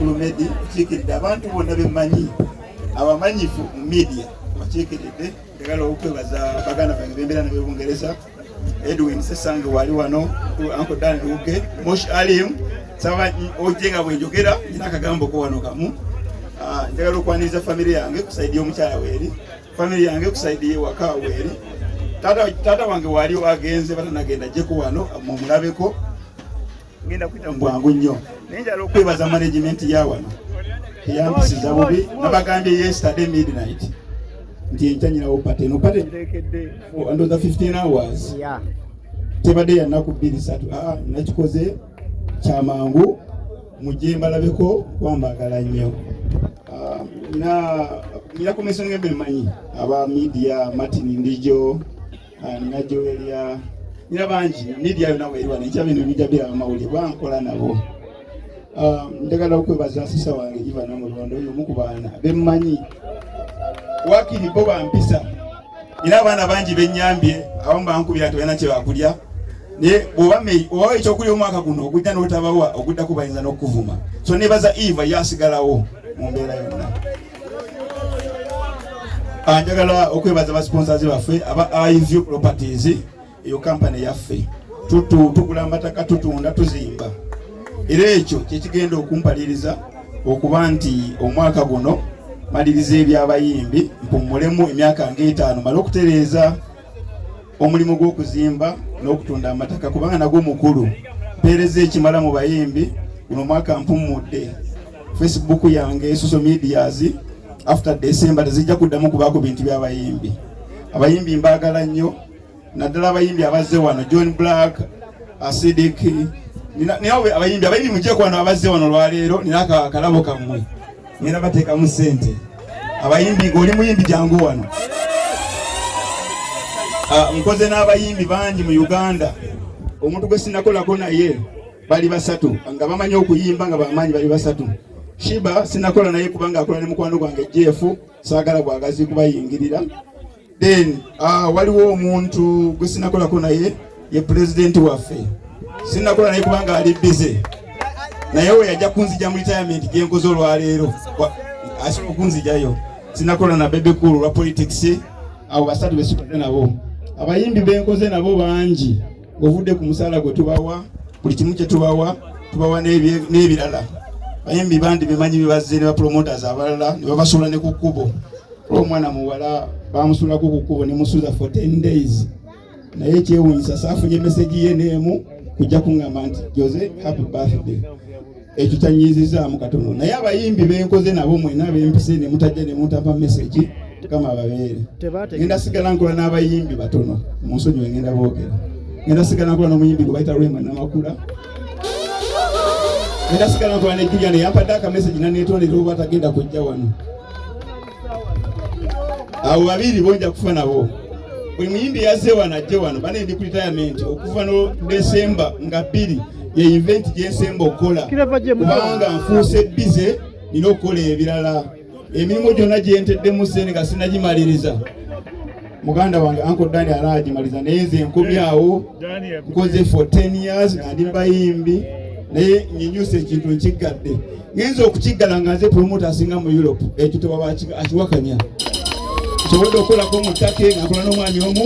Kulumedi chikidde abantu bonna bemanyi abamanyifu mu media bakikiridde tegala okwebaza baganda bange bembera nabe Bungereza Edwin Sesange wali wano Uncle Dan Luge Mosh Alim saba ojenga bwenjogera ina kagambo ko wano kamu njagala okwaniriza family yange kusaidia omukyala weri family yange kusaidia waka weri tata wange wali wagenze batanagenda jeko wano mu mulabeko ngenda kwita mbwangu nnyo nenjala okwebaza management ya wano yampisiza bubi nabagambye yesterday midnight ndi ntanyira opate no pate ndekedde under the 15 hours tebade ya naku 2-3 nakikoze kyamangu mujemba labeko kwambagala nnyo na komisiyo ngembe manyi aba media Martin Ndijo na Joelia nina banji media yona weriwa n'ekya bintu bijabira amawuli bankola nabo ndagala okwebaza asisa wange Ivan Namulondo oyo mukubana bemmanyi wakiri bo bampisa ina abana bangi benyambye abamba nkubira tubena kye bakulya ne bobame owawe ekyokulya omwaka guno okujja n'otabawa okudda kubayinza n'okuvuma so nebaza Eva yasigalawo mu mbeera yonna njagala okwebaza ba sponsors baffe aba Abayimbi Properties eyo company yaffe tugula amataka tutunda tuzimba era ekyo kyekigenda okumpaliriza okuba nti omwaka guno maliriza eby'abayimbi mpumulemu emyaka 5 mala okutereeza omulimu gw'okuzimba n'okutunda amataka kubanga nagwo mukulu mpeereza ekimala mu bayimbi guno mwaka mpumudde Facebook yange social medias after December tezijja kuddamu kubaako bintu by'abayimbi abayimbi mbaagala nnyo naddala abayimbi abazze wano John Black Acidic niawe abayimbi mujje kwano abazze wano lwaleero nina akalabo kammwe ngenda bateekamu ssente abayimbi ng'oli muyimbi jangu wano nkoze n'abayimbi bangi mu Uganda omuntu gwe sinakolako naye bali 3 nga bamanyi okuyimba nga bamanyi bali 3 Shiba sinakola naye kubanga akola ne mukwano gwange Jeff saagala bwagazi kubayingirira then waliwo omuntu gwe sinakolako naye ye president waffe sinakola naye kubanga ali busy naye we yajja kunzija mu retirement genkoze olwaleero asobola kunzijayo sinakola na bebe cool lwa politics abo basatu besikoze nabo abayimbi benkoze nabo bangi ovudde ku musala gwe tubawa buli kimu kye tubawa n'ebirala bayimbi bandi bimanyi bibazze ne ba promoters abalala ne babasula ne ku kkubo omwana muwala bamusulako ku kkubo ne musuza for 10 days naye kyewunyisa saafunye message ye neemu kujja kuŋŋamba nti Jose happy birthday ekyo kyanyizizaamu katono naye abayimbi benkoze nabo mwena bempise ne mutajja ne mutapa message kama ababeere ngenda sigala nkola n'abayimbi batono mu nsonyi ngenda boogera ngenda sigala nkola n'omuyimbi gwe bayita Rema Namakula ngenda sigala nkola ne Julian yampadde aka message naneetondera oba tagenda kujja wano abo babiri bonja kufa nabo buli muyimbi yazze wano ajje wano bane ndi ku retirement okuva no December nga 2 ye event gyensemba okukola kubanga nfuuse busy nina okukola ebirala emirimu gyonna gyenteddemu ssente nga sinagimaliriza muganda wange Uncle Dan alagimaliza naye nze nkomye awo nkoze for 10 years nga ndi bayimbi naye nyinyuse ekintu nkigadde ngenza okukiggala nga nze promoter asinga mu Europe ekyo tewaba akiwakanya nsobodde okukolako mu ttake nga nkola n'omwanya omu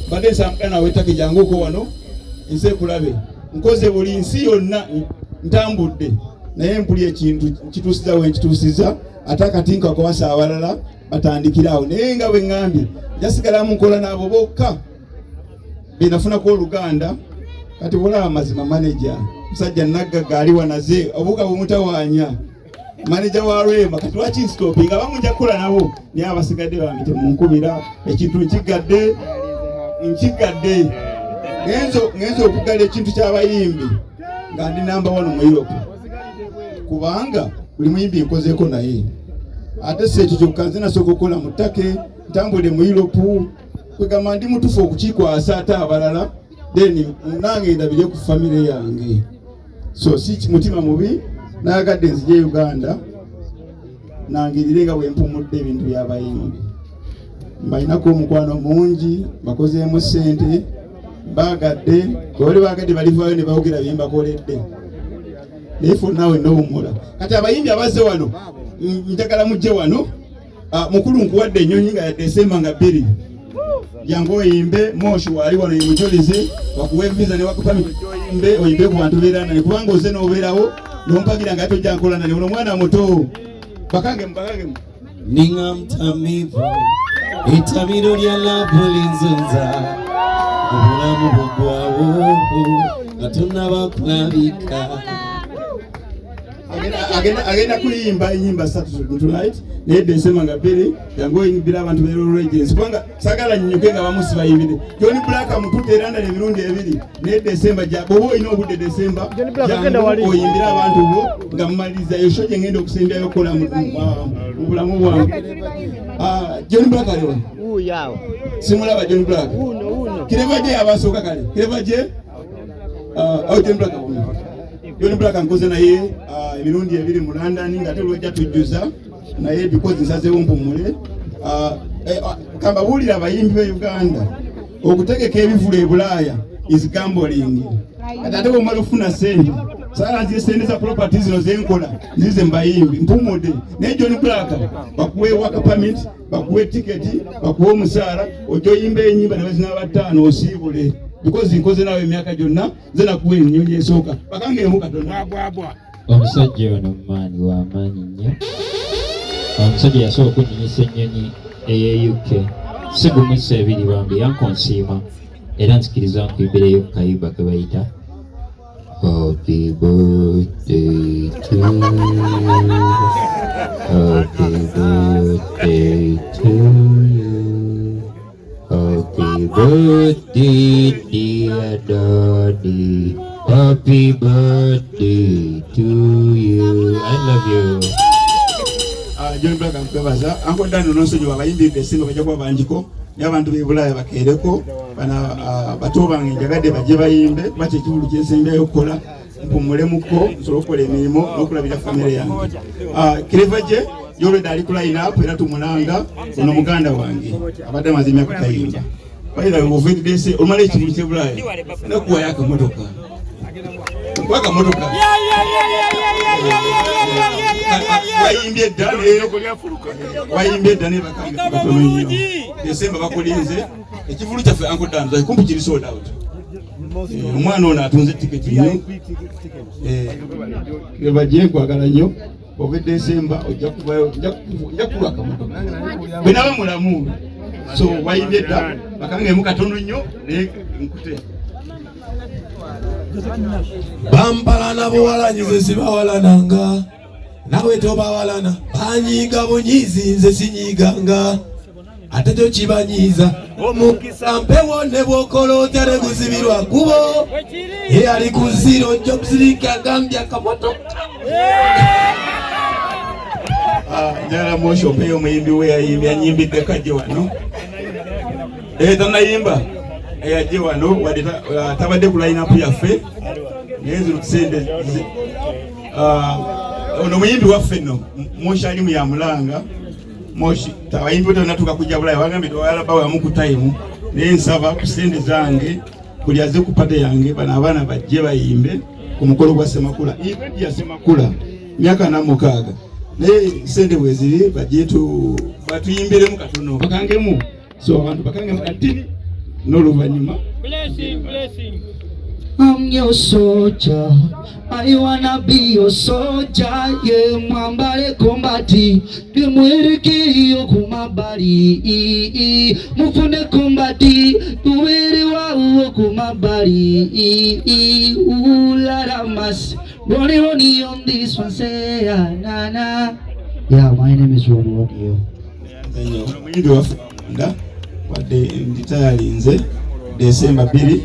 badde nsambugana w'ettake jangu oko wano nze kulabe nkoze buli nsi yonna ntambudde naye mpuli ekintu kituusiza we nkituusiza ate akati nkakowasa abalala batandikirawo naye nga bwe ŋŋambye njasigalamu nkola n'abo bokka benafunako oluganda kati bulaba mazima manager musajja naggaga ali wanaze obuga bumutawaanya manager wa Rema kati lwaki nstop nga bamujja kukola nabo naye abasigadde bamite munkubira ekintu nkigadde ngenzo okugala ekintu ky'abayimbi nga ndi number 1 mu Europe kubanga buli muyimbi nkozeeko naye ate si ekyo kyokka nze nasooka okukola mu ttake ntambule mu Europe kwegamba ndi mutufu okukikwasa ate abalala then nange ndabire ku famire yange so si mutima mubi nayagadde nzije Uganda nangirire nga bwempumudde ebintu by'abayimbi mbalinako omukwano mungi bakozeemu ssente bagadde bali bagadde balivaayo ne bawogera bye mbakoledde nefo nawe nowumula kati abayimbi abazze wano njagala mujje wano mukulu nkuwadde ennyonyi nga ya Desemba nga 2 jangu oyimbe Moshi wali wano yimujolize bakuwe visa ne wakupa oyimbe oyimbe ku bantu beerana ne kubanga ozze n'obeerawo n'ompagira nga tojja nkola nane uno mwana muto bakage ninga mtamivu itamiro lya labu linzunza obulamu bugwawo atuna bakulabika agenda kuyimba enyimba 3 tonight naye Desemba nga 2 yangu oyimbira abantu beero regents kubanga sagala nnyuke nga bamusi bayimbire John Black mutute eranda n'emirundi 2 naye Desemba bobo ino obudde Desemba jangu oyimbira abantu bo nga mumaliza esho gye ngenda okusembyayo okukola mu bulamu bwange. John Black aliwo yawo simulaba John Black kireva gye abasooka kale kireva gye John Black nkoze naye emirundi 2 mu London nga telwejja tujjuza naye because nsazeewo mpumule kamba buulira abayimbi be Uganda okutegeka ebivulu e Bulaaya is gambling. Ate bw'omala ofuna sente sala nzire sente za properties zino zenkola nzize mbayimbi mpumude naye John Black bakuwe waka permit bakuwe tiketi bakuwe omusaala ojja oyimba enyimba ne bazina 5 osiibule because nkoze nawe emyaka gyonna nze nakuwa ennyonyi esooka bakangeemu katono omusajja ono maani w'amaanyi nnyo. Omusajja yasooka okunnyisa ennyonyi eye UK sigumisa 2 bambi yankonsiima era nzikiriza nkuyimbireyo ku kayimba ke bayita Happy birthday to you, happy birthday to you, happy birthday dear daddy, happy birthday to you. I love you. John Black ampebaza anko dano nonsonyi wabayimbi Desemba bajja kuba banjiko n'abantu b'e Bulaaya bakeereko bana bato bange njagadde bajje bayimbe bakye ekivulu kyensembyayo okukola mpumulemuko nsobola okukola emirimu n'okulabira famire yange. Kireva gye yolwedde ali ku line up era tumulanga ono muganda wange abadde amaze emyaka kayimba bayira ovedese omala ekivulu ky'e Bulaaya nakuwayo akamotoka wayimbye eddane bakange batono nnyo Desemba bakulinze ekivulu kyaffe Uncle Dan kumpi kiri sold out. Omwana ono atunze tiketi nnyo bajje nkwagala nnyo ove Desemba ojja kubayo ojja kulwa akamotoka bwe nawe mulamu so wayimbye edda bakangeemu katono nnyo naye nkute Bampalana buwalanyi nze sibawalananga nawe tobawalana banyiiga bunyiizi nze sinyiiganga ate kyo kibanyiiza omukisa mpewo ne bw'okola otya ne guzibirwa kubo eyali ku ziro jobsirika agambye akamotoka njagala Moshi ompeyo omuyimbi we yayimbye anyimbidde kajje wano tanayimba eyajje wano wadde tabadde ku line up yaffe naye zino tusende ono muyimbi waffe nno Moshi ali mu yamulanga Moshi tabayimbi bwe natuka kujja Bulaaya wagambye tewalaba wamu ku time naye nsaba ku sente zange buli azze ku pate yange bano abaana bajje bayimbe ku mukolo gwa Ssemakula event ya Ssemakula myaka 46 naye sente bwe ziri bajje batuyimbiremu katono bakangemu so abantu bakangemu kati n'oluvannyuma. Blessing. I'm your soldier, I wanna be your soldier, yeah, mwambale kombati, tumweleke yo kumabali, mufune kombati, tuwele wao kumabali, ularamas, Ronnie on this one, say, na. Yeah, my name is Ronnie. Muyimbi waffe wadde nditayali nze Desemba 2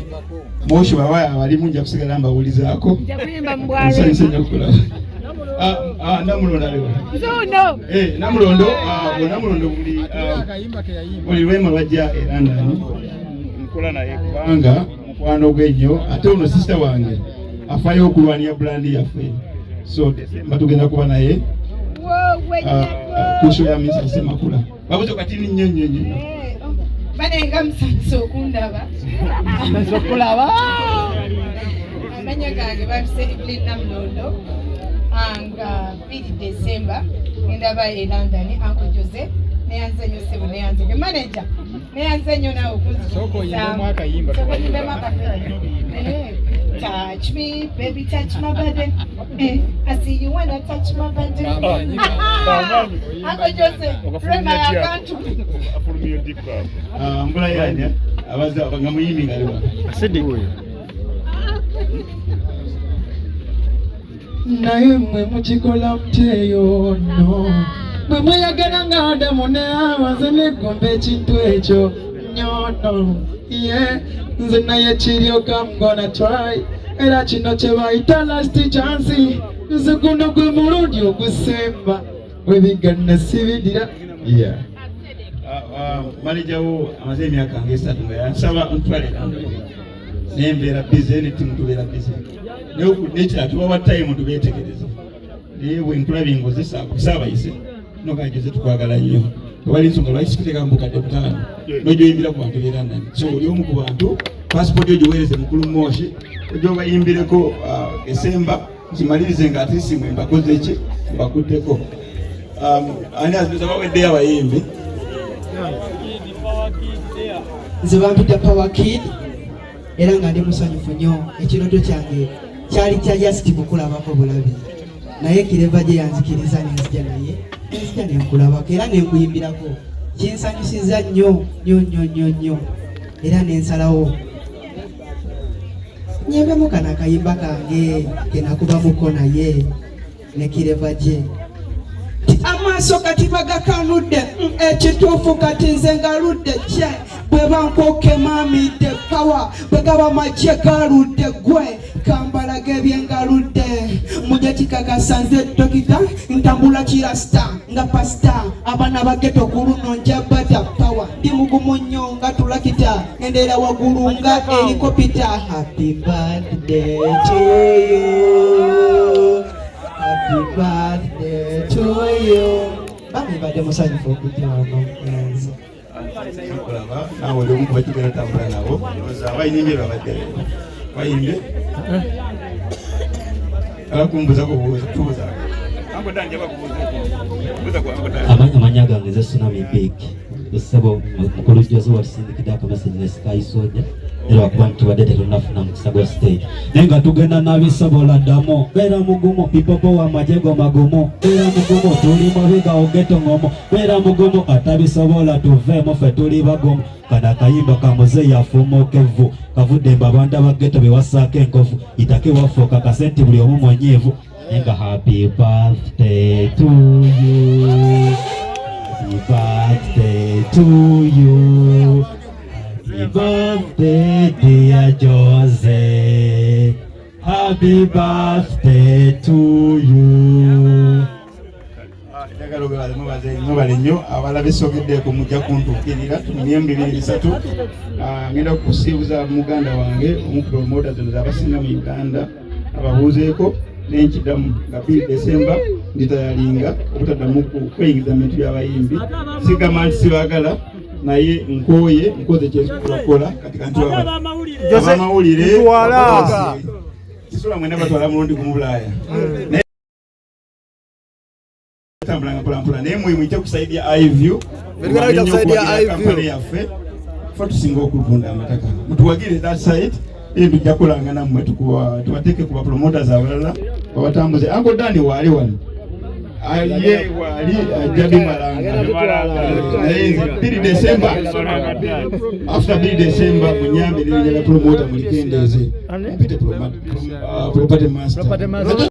Moshi bawaya abalimu nja kusigala mbawulizaako nja kuyimba mbwale namulondo aliwo namulondo buli lwema bajja e London nkola naye kubanga mukwano gwe nnyo ate ono sister wange afaayo okulwanira brandi yaffe so Desemba tugenda kuba naye kusho ya misa Ssemakula babuzo katini nnyo banenga musanso okundaba sokulaba amanya gange babise Evelyn Namulondo nga 2 December ndaba e London Uncle Jose neyanze nnyo sebo neyanze nnyo manager neyanze nnyo nawe okunzikiriza touch me baby touch my body I see you when I touch my body Uncle Jose rema akantu mbula yanya abaza bangamuyimi ngaliwa naye mwe mukikola muteyo no mwe mweyagala nga Adamu ne Hawa nze negomba ekintu ekyo nyono nze naye kiryoka I'm gonna try era kino kye bayita last chance nze guno gwe mulundi ogusemba webigana sibidira manajawo amaze emyaka nga 3 nga yansaba ntwale nembeera bize netubeera bize nekira tubawa time tubetegereze naye bwenkulabye ngozesa kusaabayise nokajoze tukwagala nnyo tewali nsonga lwaki sikuteka mbukadde 5 nojoyimbira ku bantu beera nani so oli omu ku bantu passport yo giweereze mukulu Moshi ojobayimbireko Desemba kimalirize nga ate simwe mbakoze ki mbakutteko ani azibeza baweddeyo abayimbi nze bampita Power Kid era nga ndi musanyufu nnyo ekirooto kyange kyali kya just kukulabako bulabi naye kireva gye yanzikiriza nenzija naye nenzija nenkulabako era nenkuyimbirako kinsanyusiza nnyo nnyo era nensalawo nyembemu kano akayimba kange kenakubamuko naye nekireva gye amaaso kati bagakanudde ekituufu kati nze ngaludde kye bwe bankoke mamidde pawa bwe gaba magye galudde gwe kambalaga ebyengaludde mujja kikakasa nze dokita ntambula kirasta nga pasita abaana bageto ku luno njabata pawa ndi mugumu nnyo nga tulakita ngendeera waggulu nga helikopita happy birthday to you happy birthday to you bami badde musanyufu okujja wano enzi kulaba nawe oli omu kubakigera tambula nabo abayimbi babadde bayimbe alakumbuza kubuuza amanya gange ze Tsunami Big esebo mukulu Jose watusindikidde akameseji ne Sky Soja era wakuba ntubadde tetunafuna mukisa gwa stage naye nga tugenda nabisobola ddamu beera mugumu pipopo wa majego magumu beera mugumu tuli mabega ogeto ngomo beera mugumu atabisobola tuveemu ffe tuli bagumu kana akayimba kamuze yafumukevu kavudde mba abantu abageto bewasaako enkofu itake wafuuka kasenti buli omu mwenyeevu nga happy birthday to you happy birthday to you happy birthday dear Jose happy birthday to you njagala obebaze mubale nnyo abalala besogeddeeko mujja kuntuukirira tunyembe 2-3 ngenda kusiibuza muganda wange omupromota zino zabasinga mu Uganda ababuuzeeko nenkiddamu nga 2 December nditayalinga obutaddamu kweyingiza mintu by'abayimbi sigamba nti sibagala naye nkoze kyekukola kati kanti abamawulire kisula mwena batwala mulundi ku Bulaaya tambulanga mpolampola naye mwimuyite kusaidia iView kampani yaffe fe tusinga okulunda amataka mutuwagire that side tujja kulanga nammwe tubateeke ku bapromoters abalala babatambuze Uncle Danny waali wano ye waali ajjabi malanga naye 2 December after 2 December munyambe n'ebinyaga promota mulikendeeze mpite property master